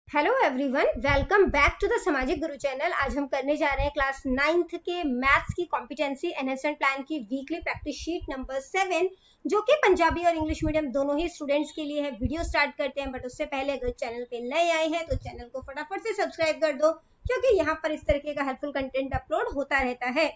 Hello everyone, welcome back to the Samajik Guru channel. आज हम करने जा रहे हैं क्लास 9th के मैथ्स की कॉम्पिटेंसी एनहेंसमेंट प्लान की वीकली प्रैक्टिस शीट नंबर 7, जो कि पंजाबी और इंग्लिश मीडियम दोनों ही स्टूडेंट्स के लिए है। वीडियो स्टार्ट करते हैं, बट उससे पहले अगर चैनल पे नए आए हैं तो चैनल को फटाफट से सब्सक्राइब कर दो, क्योंकि यहाँ पर इस तरीके का हेल्पफुल कंटेंट अपलोड होता रहता है।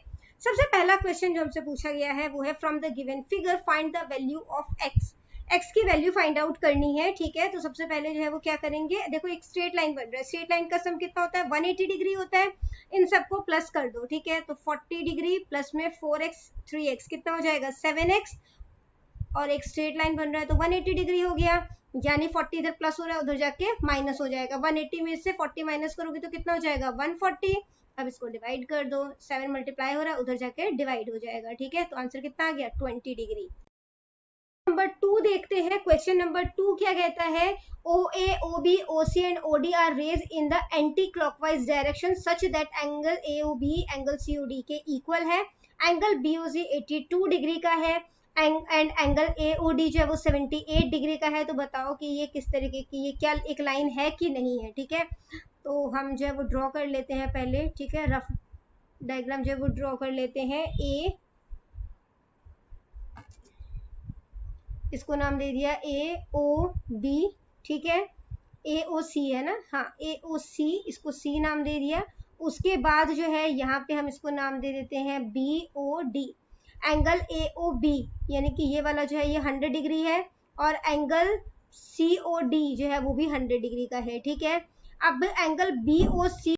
सबसे पहला क्वेश्चन जो हमसे पूछा गया है वो है, from the given figure find the value of x. X की वैल्यू फाइंड आउट करनी है, ठीक है। तो सबसे पहले जो है वो क्या करेंगे, देखो एक स्ट्रेट लाइन बन रहा है, स्ट्रेट लाइन का सम कितना होता है, 180 डिग्री होता है। इन सबको प्लस कर दो, ठीक है। तो 40 डिग्री प्लस में 4x 3x कितना हो जाएगा 7x, और एक स्ट्रेट लाइन बन रहा है तो 180 डिग्री हो गया, यानी 40 इधर प्लस हो रहा है, उधर जाके माइनस हो जाएगा। 180 में से 40 माइनस करोगे तो कितना हो जाएगा 140। अब इसको डिवाइड कर दो, 7 मल्टीप्लाई हो रहा है, उधर जाके डिवाइड हो जाएगा, ठीक है। तो आंसर कितना आ गया 20 डिग्री। नंबर 2 देखते हैं। क्वेश्चन नंबर 2 क्या कहता है, OA, OB, OC and OD are rays in the anticlockwise direction such that angle AOB angle COD के इक्वल है। एंगल BOC 82 डिग्री का है एंड एंगल AOD जो है वो 78 डिग्री का है। तो बताओ कि ये किस तरीके की, ये क्या एक लाइन है कि नहीं है, ठीक है। तो हम जो है वो ड्रॉ कर लेते हैं पहले, ठीक है। रफ डायग्राम जो है वो ड्रॉ कर लेते हैं। इसको नाम दे दिया AOB, ठीक है। AOC है ना, हाँ AOC, इसको C नाम दे दिया। उसके बाद जो है यहाँ पे हम इसको नाम दे देते हैं BOD। एंगल AOB यानी कि ये वाला जो है ये 100 डिग्री है, और एंगल COD जो है वो भी 100 डिग्री का है, ठीक है। अब एंगल BOC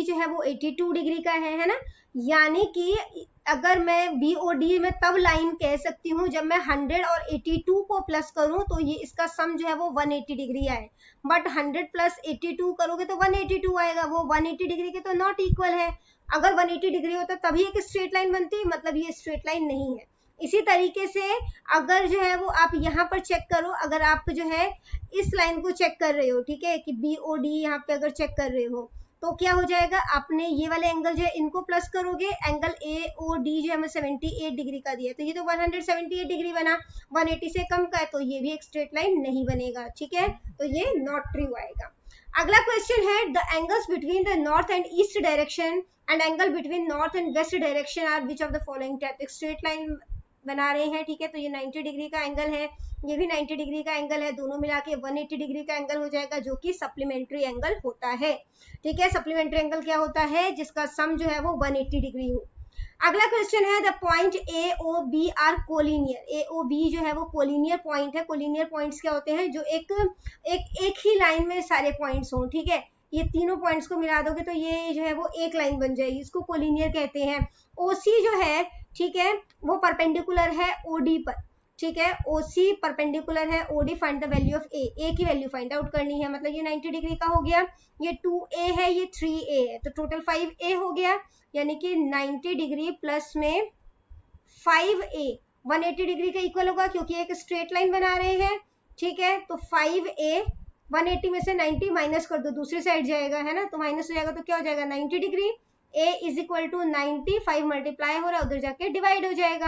जो है वो 82 डिग्री का है ना। यानी कि अगर मैं BOD में तब लाइन कह सकती हूँ जब मैं 100 और 82 को प्लस करूं तो ये इसका सम जो है वो 180 डिग्री आए। बट 100 प्लस 82 करोगे तो 182 आएगा, वो 180 डिग्री के तो नॉट इक्वल है। अगर 180 डिग्री होता तभी एक स्ट्रेट लाइन बनती, मतलब ये स्ट्रेट लाइन नहीं है। इसी तरीके से अगर जो है वो आप यहाँ पर चेक करो, अगर आप जो है इस लाइन को चेक कर रहे हो, ठीक है, कि BOD यहाँ पे अगर चेक कर रहे हो तो क्या हो जाएगा, आपने ये वाले एंगल जो है इनको प्लस करोगे, एंगल AOD जो हमें 78 डिग्री का दिया, तो ये तो 178 डिग्री बना, 180 से कम का है, तो ये भी एक स्ट्रेट लाइन नहीं बनेगा, ठीक है। तो ये नॉट ट्रू आएगा। अगला क्वेश्चन है, the angles between the north and east direction and angle between north and west direction are which of the following type. एक स्ट्रेट लाइन बना रहे हैं, ठीक है। तो ये 90 डिग्री का एंगल है, ये भी 90 डिग्री का एंगल है, दोनों मिला के 180 डिग्री का एंगल हो जाएगा, जो कि सप्लीमेंट्री एंगल होता है, ठीक है। सप्लीमेंट्री एंगल क्या होता है, जिसका सम जो है वो 180 डिग्री हो। अगला क्वेश्चन है, the point AOB are collinear. AOB जो है वो कोलिनियर पॉइंट है। कोलिनियर पॉइंट्स क्या होते हैं, जो एक ही लाइन में सारे पॉइंट्स हों, ठीक है। ये तीनों पॉइंट्स को मिला दोगे तो ये जो है वो एक लाइन बन जाएगी, इसको कोलिनियर कहते हैं। OC जो है, ठीक है, वो परपेंडिकुलर है OD पर, ठीक है। OC परपेंडिकुलर है OD, find the value of A की वैल्यू फाइंड आउट करनी है, मतलब ये 90 डिग्री का हो गया, ये 2A है, ये 3A है, तो टोटल 5A हो गया, यानी कि 90 डिग्री प्लस में 5A 180 डिग्री का इक्वल होगा, क्योंकि एक स्ट्रेट लाइन बना रहे हैं, ठीक है। तो 5A 180 में से 90 माइनस कर दो, दूसरी साइड जाएगा, है ना, तो माइनस हो जाएगा, तो क्या हो जाएगा 90 degree. A is equal to 90, 5 multiply हो रहा है, उधर जाके डिवाइड हो जाएगा,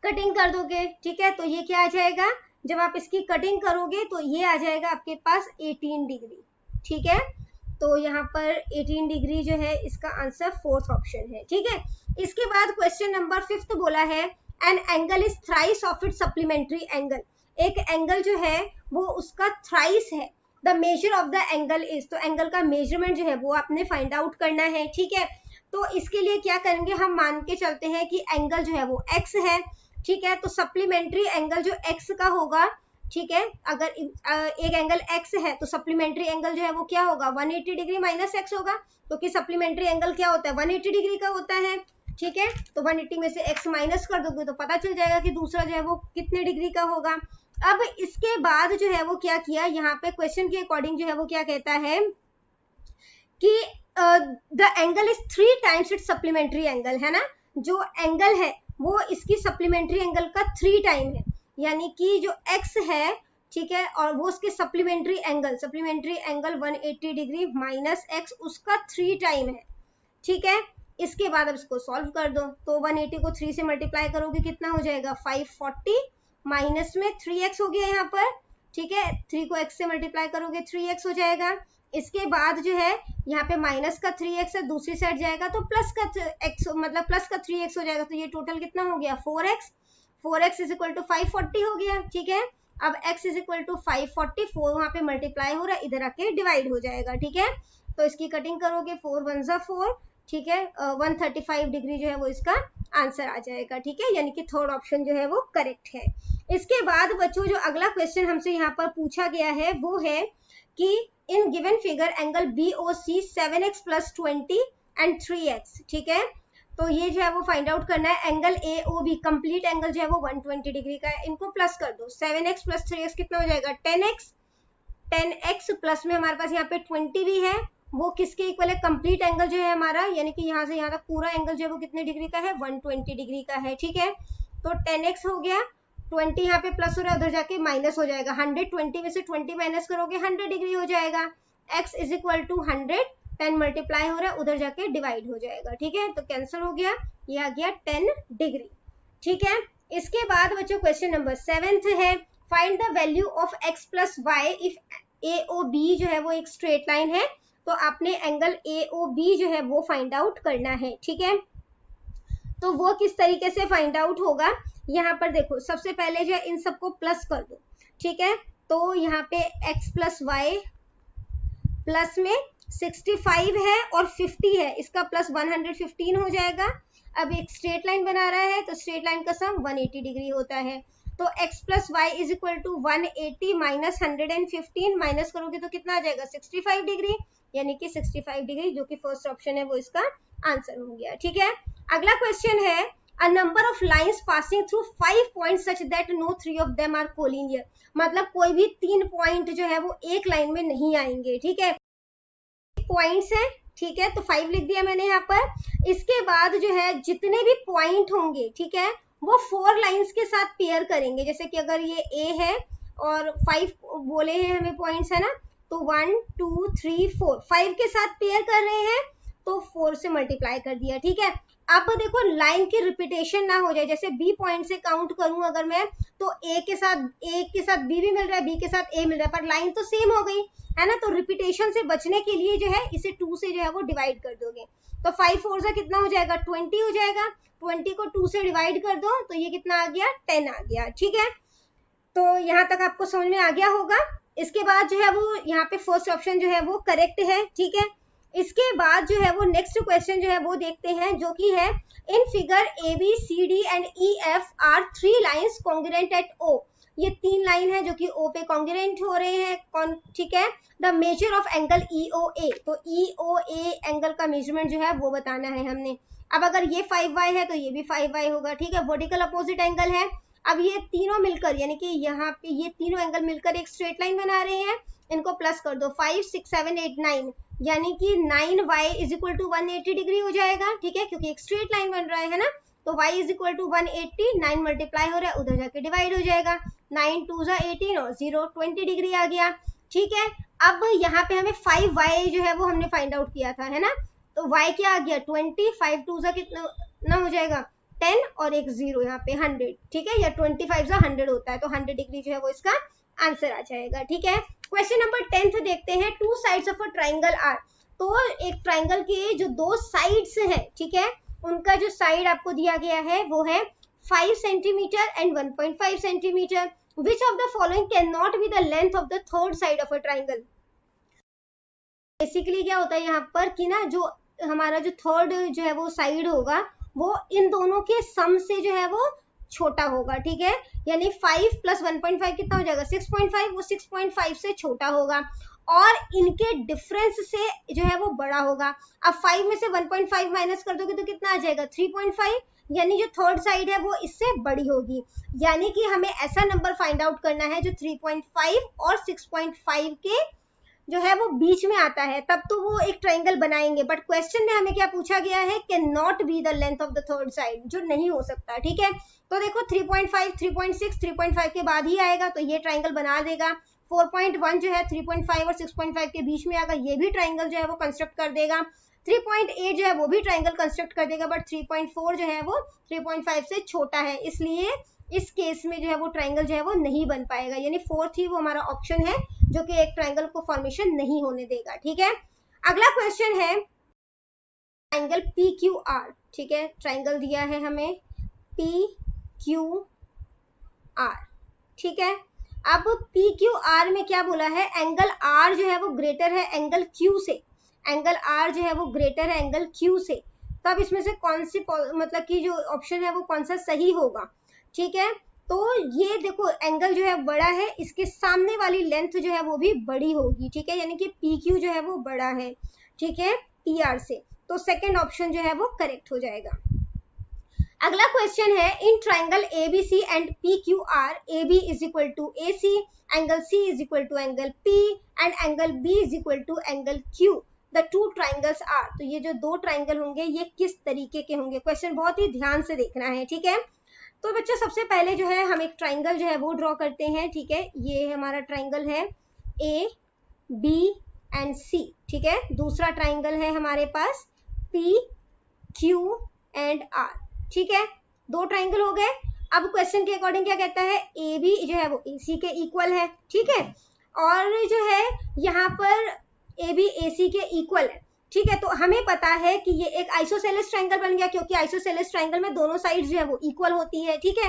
कटिंग कर दोगे, ठीक है। तो ये क्या आ जाएगा, जब आप इसकी कटिंग करोगे तो ये आ जाएगा आपके पास 18 डिग्री, ठीक है। तो यहाँ पर 18 डिग्री जो है इसका आंसर फोर्थ ऑप्शन है, ठीक है। इसके बाद क्वेश्चन नंबर 5 बोला है, an angle is thrice of it supplementary angle. एक एंगल जो है वो उसका थ्राइस है, the measure of the angle is. तो एंगल का मेजरमेंट जो है वो आपने फाइंड आउट करना है, ठीक है। तो इसके लिए क्या करेंगे, हम मान के चलते हैं कि एंगल जो है वो x है, ठीक है। तो सप्लीमेंट्री एंगल जो x का होगा, ठीक है, अगर एक एंगल x है तो सप्लीमेंट्री एंगल जो है वो क्या होगा 180 डिग्री माइनस x होगा, क्योंकि सप्लीमेंट्री एंगल क्या होता है 180 डिग्री का होता है, ठीक है। तो 180 में से x माइनस कर दोगे तो पता चल जाएगा कि दूसरा जो है वो कितने डिग्री का होगा। अब इसके बाद जो है वो क्या किया, यहाँ पे क्वेश्चन के अकॉर्डिंग जो है वो क्या कहता है कि the angle is 3 times it's supplementary angle, है ना। जो एंगल है वो इसकी सप्लीमेंट्री एंगल का 3 टाइम है, यानी कि जो x है, ठीक है, और वो उसके supplementary angle 180 degree minus x उसका 3 टाइम है, ठीक है। इसके बाद अब इसको सॉल्व कर दो, तो 180 को 3 से मल्टीप्लाई करोगे कितना हो जाएगा 540, माइनस में 3x हो गया यहाँ पर, ठीक है, 3 को x से मल्टीप्लाई करोगे 3x हो जाएगा। इसके बाद जो है यहाँ पे माइनस का 3x है, दूसरी साइड जाएगा तो प्लस का x, मतलब प्लस का 3x हो जाएगा। तो ये टोटल कितना हो गया 4x, 4x is equal to 540 हो गया। ठीक है, अब x इज इक्वल टू 540, 4 वहां पे मल्टीप्लाई हो रहा है, इधर आके डिवाइड हो जाएगा। ठीक है, तो इसकी कटिंग करोगे 4 1 जा 4, ठीक है, 135 डिग्री जो है वो इसका आंसर आ जाएगा। ठीक है, यानी कि थर्ड ऑप्शन जो है वो करेक्ट है। इसके बाद बच्चों जो अगला क्वेश्चन हमसे यहाँ पर पूछा गया है वो है कि in given figure angle BOC 7x + 20 and 3x। ठीक है, तो ये जो है वो फाइंड आउट करना है। एंगल AOB कंप्लीट एंगल जो है वो 120 डिग्री का है। इनको प्लस कर दो, 7x + 3x कितना हो जाएगा 10x, 10x प्लस में हमारे पास यहाँ पे 20 भी है, वो किसके इक्वल है कंप्लीट एंगल जो है हमारा, यानी कि यहाँ से यहाँ तक पूरा एंगल जो है वो कितने डिग्री का है 120 डिग्री का है। ठीक है, तो 10x हो गया, 20 यहाँ पे प्लस हो रहा है, उधर जाके माइनस हो जाएगा, 120 में से 20 माइनस करोगे 100 डिग्री हो जाएगा। x is equal to 100, 10 multiply हो रहा है, उधर जाके डिवाइड हो जाएगा। ठीक है, तो कैंसिल हो गया, ये आ गया 10 डिग्री। ठीक है, इसके बाद बच्चों क्वेश्चन नंबर 7th है, find the value of x + y if AOB जो है वो एक स्ट्रेट लाइन है, तो आपने एंगल AOB जो है वो फाइंड आउट करना है। ठीक है, तो वो किस तरीके से फाइंड आउट होगा, यहाँ पर देखो सबसे पहले जो है इन सबको प्लस कर दो। ठीक है, तो यहाँ पे x + y प्लस में 65 है और 50 है, इसका प्लस 115 हो जाएगा। अब एक स्ट्रेट लाइन बना रहा है तो स्ट्रेट लाइन का सम 180 डिग्री होता है, तो x + y is equal to 180 minus 115, minus करोगे तो कितना आ जाएगा 65 डिग्री, यानी कि 65 डिग्री, जो कि फर्स्ट ऑप्शन है वो इसका आंसर हो गया। ठीक है, अगला क्वेश्चन है, a number of lines passing through 5 points such that no 3 of them are collinear, मतलब कोई भी 3 पॉइंट जो है वो एक लाइन में नहीं आएंगे। ठीक है, पॉइंट्स है, ठीक है, तो 5 लिख दिया मैंने यहाँ पर। इसके बाद जो है जितने भी पॉइंट होंगे, ठीक है, वो 4 लाइंस के साथ पेयर करेंगे। जैसे कि अगर ये A है और 5 बोले हैं हमें पॉइंट्स है ना, तो 1 2 3 4 5 के साथ पेयर कर रहे हैं, तो 4 से मल्टीप्लाई कर दिया। ठीक है, अब देखो लाइन की रिपीटेशन ना हो जाए, जैसे B पॉइंट से काउंट करूं अगर मैं, तो A के साथ B भी मिल रहा है, B के साथ A मिल रहा है, पर लाइन तो सेम हो गई है ना, तो रिपीटेशन से बचने के लिए जो है इसे 2 से जो है वो डिवाइड कर दोगे, तो 5 4 से कितना हो जाएगा 20 हो जाएगा, 20 को 2 से डिवाइड कर दो तो ये कितना आ गया 10 आ गया। ठीक है, तो यहाँ तक आपको समझ में आ गया होगा। इसके बाद जो है वो यहाँ पे फर्स्ट ऑप्शन जो है वो करेक्ट है। ठीक है, इसके बाद जो है वो नेक्स्ट क्वेश्चन जो है वो देखते हैं, जो कि है in figure ABCD and EF are 3 lines congruent at O, ये 3 लाइन है जो कि O पे कॉन्ग्रुएंट हो रहे हैं। ठीक है, the measure of angle EOA, तो EOA एंगल का मेजरमेंट जो है वो बताना है हमने। अब अगर ये 5y है तो ये भी 5y होगा। ठीक है, वर्टिकल अपोजिट एंगल है। अब ये तीनों मिलकर, यानी कि यहाँ पे ये तीनों एंगल मिलकर एक स्ट्रेट लाइन बना रहे हैं, इनको प्लस कर दो, 5 6 7 8 9, यानी कि 9y is equal to 180 degree हो जाएगा। ठीक है, क्योंकि एक स्ट्रेट लाइन बन रहा है ना, तो y is equal to 180, 9 multiply हो रहा है, उधर जाके डिवाइड हो जाएगा, 9 2 18 और 0 20 डिग्री आ गया। ठीक है, अब यहाँ पे हमें 5y जो है वो हमने फाइंड आउट किया था, है ना, तो y क्या आ गया 20, 5 2 कितना हो जाएगा 10 और एक 0 यहाँ पे 100। ठीक है, या 25 100 होता है, तो 100 डिग्री जो है वो इसका आंसर आ जाएगा। ठीक है, क्वेश्चन नंबर 10 देखते हैं, 2 sides of a triangle are, तो एक ट्राइंगल के जो 2 साइड्स हैं, ठीक है, उनका जो साइड आपको दिया गया है वो है 5 centimetre and 1.5 centimetre, which of the following can not be the length of the third side of a triangle. Basically क्या होता है यहाँ पर कि ना, जो हमारा जो थर्ड जो है वो साइड होगा वो इन दोनों के सम से जो है वो छोटा होगा। ठीक है, यानी 5 + 1.5 कितना हो जाएगा 6.5, वो 6.5 से छोटा होगा और इनके डिफरेंस से जो है वो बड़ा होगा। अब 5 में से 1.5 माइनस कर दोगे तो कितना आ जाएगा 3.5, यानी जो थर्ड साइड है वो इससे बड़ी होगी। यानी कि हमें ऐसा नंबर फाइंड आउट करना है जो 3.5 और 6.5 के जो है वो बीच में आता है, तब तो वो एक ट्राइंगल बनाएंगे। बट क्वेश्चन में हमें क्या पूछा गया है, can not be the length of the third side, जो नहीं हो सकता। ठीक है, तो देखो 3.5 3.6 3.5 के बाद ही आएगा, तो ये ट्राइंगल बना देगा। 4.1 जो है 3.5 और 6.5 के बीच में आएगा, ये भी ट्राइंगल जो है वो कंस्ट्रक्ट कर देगा। 3.8 जो है वो भी ट्राइंगल कंस्ट्रक्ट कर देगा, बट 3.4 जो है वो 3.5 से छोटा है, इसलिए इस केस में जो है वो ट्राइंगल जो है वो नहीं बन पाएगा, यानी फोर्थ ही वो हमारा ऑप्शन है जो कि एक ट्राइंगल को फॉर्मेशन नहीं होने देगा। ठीक है, अगला क्वेश्चन है ट्राइंगल पी क्यू आर। ठीक है, ट्राइंगल दिया है हमें पी क्यू आर। ठीक है, अब पी क्यू आर में क्या बोला है, एंगल आर जो है वो ग्रेटर है एंगल क्यू से, एंगल आर जो है वो ग्रेटर है एंगल क्यू से, तब इसमें से कौन सी मतलब कि जो ऑप्शन है वो कौन सा सही होगा। ठीक है, तो ये देखो एंगल जो है बड़ा है, इसके सामने वाली लेंथ जो है वो भी बड़ी होगी। ठीक है, यानी कि पी क्यू जो है वो बड़ा है, ठीक है, पी आर से, तो सेकेंड ऑप्शन जो है वो करेक्ट हो जाएगा। अगला क्वेश्चन है in triangle ABC and P Q R, A B is equal to A C, angle C is equal to angle P and angle B is equal to angle Q, the two triangles are. तो ये जो दो triangle होंगे ये किस तरीके के होंगे, क्वेश्चन बहुत ही ध्यान से देखना है। ठीक है, तो बच्चों सबसे पहले जो है हम एक ट्राइंगल जो है वो ड्रॉ करते हैं। ठीक है, ये हमारा ट्राइंगल है ए बी एंड सी। ठीक है, दूसरा ट्राइंगल है हमारे पास पी क्यू एंड आर। ठीक है, दो ट्राइंगल हो गए। अब क्वेश्चन के अकॉर्डिंग क्या कहता है, ए बी जो है वो ए सी के इक्वल है। ठीक है, और जो है यहाँ पर ए बी ए सी के इक्वल है। ठीक है, तो हमें पता है कि ये एक आइसोसेलेस ट्राइंगल बन गया, क्योंकि आइसोसेलेस ट्राइंगल में दोनों साइड्स जो है वो इक्वल होती है। ठीक है,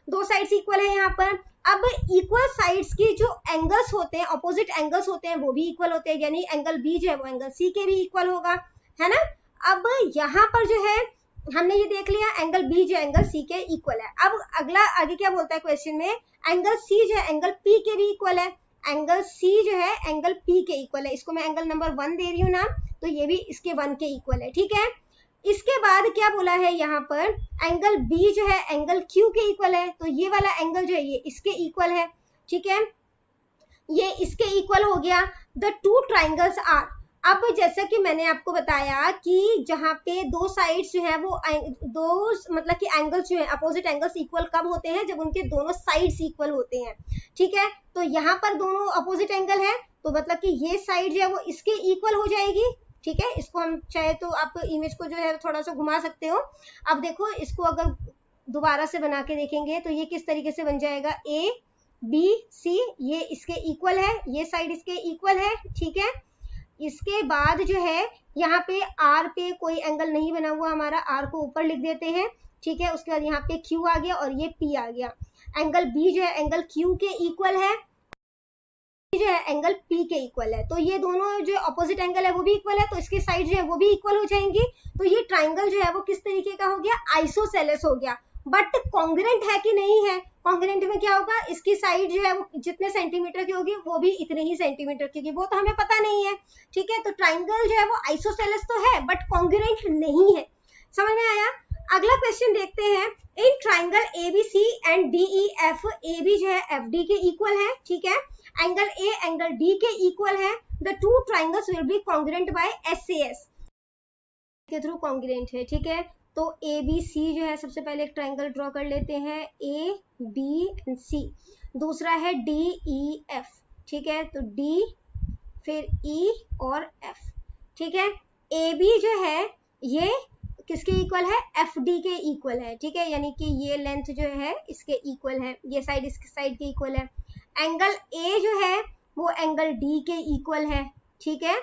दो साइड्स इक्वल है यहाँ पर। अब इक्वल साइड्स की जो एंगल्स होते हैं, ऑपोजिट एंगल्स होते हैं, वो भी इक्वल होते हैं, यानी एंगल बी जो है वो एंगल सी के भी इक्वल होगा, है ना। अब यहाँ पर जो है हमने ये देख लिया एंगल बी जो एंगल सी के इक्वल है। अब अगला आगे क्या बोलता है क्वेश्चन में, एंगल सी जो है एंगल पी के भी इक्वल है, एंगल सी जो है एंगल पी के इक्वल है। इसको मैं एंगल नंबर 1 दे रही हूँ ना, तो ये भी इसके 1 के इक्वल है। ठीक है, इसके बाद क्या बोला है यहाँ पर, एंगल बी जो है एंगल क्यू के इक्वल है, तो ये वाला एंगल जो है ये इसके इक्वल है। ठीक है, ये इसके इक्वल हो गया। द टू ट्राइंगल्स आर, अब जैसा कि मैंने आपको बताया कि जहाँ पे दो साइड्स जो है वो दो मतलब कि एंगल्स जो है अपोजिट एंगल्स इक्वल कब होते हैं, जब उनके दोनों साइड्स इक्वल होते हैं। ठीक है, तो यहाँ पर दोनों अपोजिट एंगल है, तो मतलब कि ये साइड जो है वो इसके इक्वल हो जाएगी। ठीक है, इसको हम चाहे तो आप इमेज को जो है थोड़ा सा घुमा सकते हो। अब देखो इसको अगर दोबारा से बना के देखेंगे तो ये किस तरीके से बन जाएगा, ए बी सी ये इसके इक्वल है, ये साइड इसके इक्वल है। ठीक है, इसके बाद जो है यहाँ पे आर पे कोई एंगल नहीं बना हुआ हमारा, आर को ऊपर लिख देते हैं। ठीक है, उसके बाद यहाँ पे क्यू आ गया और ये पी आ गया। एंगल बी जो है एंगल क्यू के इक्वल है, जो है एंगल पी के इक्वल है, तो ये दोनों जो ऑपोजिट एंगल है वो भी इक्वल है, तो इसके साइड जो है वो भी इक्वल हो जाएंगी। तो ये ट्राइंगल जो है वो किस तरीके का हो गया, आइसोसेलेस हो गया। बट कॉन्ग्रेंट है कि नहीं है, कॉन्ग्रेंट में क्या होगा, इसकी साइड जो है वो जितने सेंटीमीटर की होगी वो भी इतने ही सेंटीमीटर की होगी, वो तो हमें पता नहीं है। ठीक है, तो ट्राइंगल जो है वो आइसोसेलेस तो है बट कॉन्ग्रेंट नहीं है। समझ में आया। अगला क्वेश्चन देखते हैं, in triangle ABC and DEF, A B जो है एफ डी के इक्वल है। ठीक है, एंगल ए एंगल डी के इक्वल है, the two triangles will be congruent by SAS के थ्रू कॉन्ग्रेंट है। ठीक है, तो ए बी सी जो है सबसे पहले एक ट्राइंगल ड्रॉ कर लेते हैं, ए बी एंड सी। दूसरा है डी ई एफ। ठीक है, तो डी फिर ई और एफ। ठीक है, ए बी जो है ये किसके इक्वल है, एफ डी के इक्वल है। ठीक है, यानी कि ये लेंथ जो है इसके इक्वल है, ये साइड इसके साइड के इक्वल है। एंगल ए जो है वो एंगल डी के इक्वल है। ठीक है,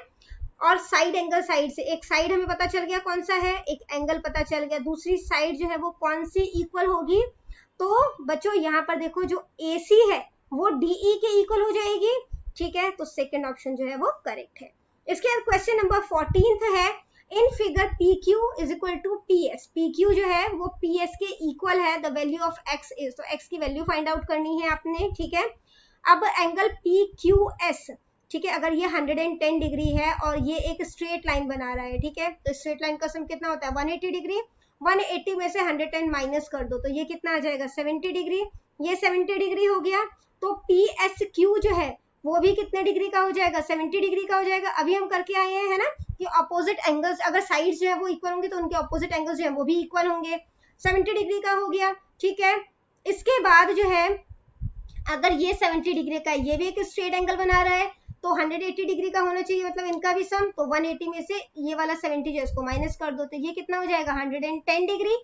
और साइड एंगल साइड से एक साइड हमें पता चल गया कौन सा है, एक एंगल पता चल गया, दूसरी साइड जो है वो कौन सी इक्वल होगी। तो बच्चों यहाँ पर देखो जो AC है वो DE के इक्वल हो जाएगी। ठीक है, तो सेकंड ऑप्शन जो है वो करेक्ट है। इसके बाद क्वेश्चन नंबर 14 है, in figure PQ is equal to PS, PQ जो है वो PS के इक्वल है, the value of X is, तो X की वैल्यू फाइंड आउट करनी है आपने। ठीक है, अब एंगल PQS, ठीक है, अगर ये 110 डिग्री है और ये एक स्ट्रेट लाइन बना रहा है। ठीक है, तो स्ट्रेट लाइन का सम कितना होता है, 180 डिग्री। 180 में से 110 माइनस कर दो तो ये कितना आ जाएगा, 70 डिग्री। ये 70 डिग्री हो गया, तो PSQ जो है वो भी कितने डिग्री का हो जाएगा, 70 डिग्री का हो जाएगा। अभी हम करके आए हैं, है ना, कि ऑपोजिट एंगल्स अगर साइड्स जो है वो इक्वल होंगे तो उनके ऑपोजिट एंगल्स जो है वो भी इक्वल होंगे। 70 डिग्री का हो गया। ठीक है, इसके बाद जो है अगर ये 70 डिग्री का ये भी एक स्ट्रेट एंगल बना रहा है तो 180 डिग्री का होना चाहिए, मतलब इनका भी सम। तो 180 में से ये वाला 70 जो है इसको माइनस कर दो तो ये कितना हो जाएगा, 110 डिग्री।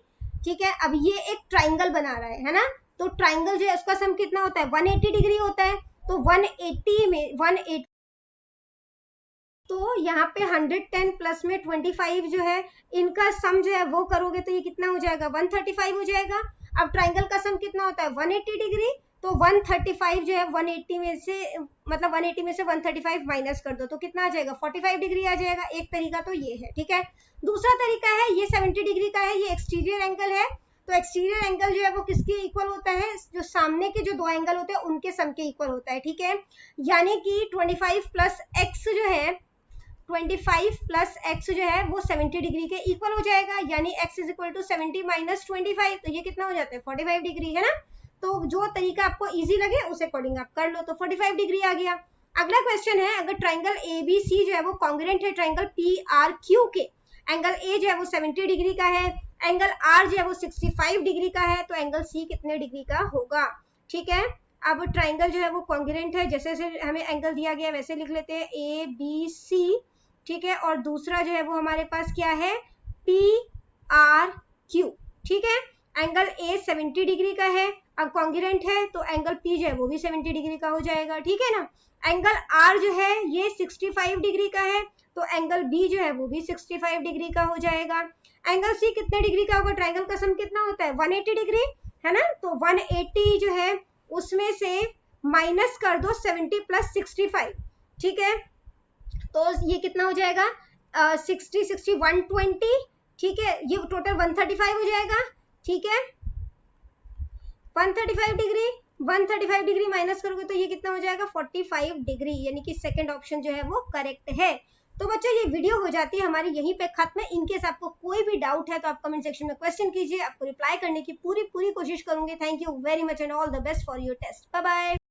ठीक है, अब ये एक ट्राइंगल बना रहा है ना, तो ट्राइंगल जो है उसका सम कितना होता है 180 डिग्री होता है। तो 180 में 180, तो यहाँ पे 110 प्लस में 25 जो है इनका सम जो है वो करोगे तो ये कितना हो जाएगा 135 हो जाएगा। अब ट्राइंगल का सम कितना होता है 180 डिग्री, तो 135 जो है 180 में से, मतलब 180 में से 135 माइनस कर दो तो कितना आ जाएगा 45 डिग्री आ जाएगा। एक तरीका तो ये है, ठीक है। दूसरा तरीका है ये 70 डिग्री का है, ये एक्सटीरियर एंगल है। तो एक्सटीरियर एंगल जो है वो किसके इक्वल होता है, जो सामने के जो दो एंगल होते हैं उनके सम के इक्वल होता है, ठीक है। यानी कि 25 प्लस एक्स जो है 25 प्लस एक्स जो है वो 70 डिग्री के इक्वल हो जाएगा, यानी x is equal to 70 minus 25, तो ये कितना हो जाता है 45 डिग्री, है ना। तो जो तरीका आपको इजी लगे उस अकॉर्डिंग आप कर लो। तो 45 डिग्री आ गया। अगला क्वेश्चन है, अगर ट्राइंगल ABC जो है वो कॉन्ग्रुएंट है ट्राइंगल PRQ के, एंगल A जो है वो 70 डिग्री का है, एंगल R जो है वो 65 डिग्री का है, तो एंगल C कितने डिग्री का होगा, ठीक है। अब ट्राइंगल जो है वो कॉन्ग्रुएंट है, जैसे जैसे हमें एंगल दिया गया वैसे लिख लेते हैं ABC, ठीक है। और दूसरा जो है वो हमारे पास क्या है PRQ, ठीक है। एंगल A 70 डिग्री का है, अब कॉन्ग्रुएंट है तो एंगल P जो है वो भी 70 डिग्री का हो जाएगा, ठीक है ना। एंगल R जो है ये 65 डिग्री का है, तो एंगल B जो है वो भी 65 डिग्री का हो जाएगा। एंगल C कितने डिग्री का होगा, ट्राइंगल का सम कितना होता है 180 डिग्री, है ना। तो 180 जो है उसमें से माइनस कर दो 70 प्लस 65, ठीक है। तो ये कितना हो जाएगा 60 60 120, ठीक है। ये टोटल 135 हो जाएगा, ठीक है। 135 डिग्री माइनस करोगे तो ये कितना हो जाएगा 45 डिग्री, यानी कि सेकंड ऑप्शन जो है वो करेक्ट है। तो बच्चों ये वीडियो हो जाती है हमारी यहीं पे खत्म। इनकेस आपको कोई भी डाउट है तो आप कमेंट सेक्शन में क्वेश्चन कीजिए, आपको रिप्लाई करने की पूरी कोशिश करूंगी। Thank you very much and all the best for your test. Bye bye.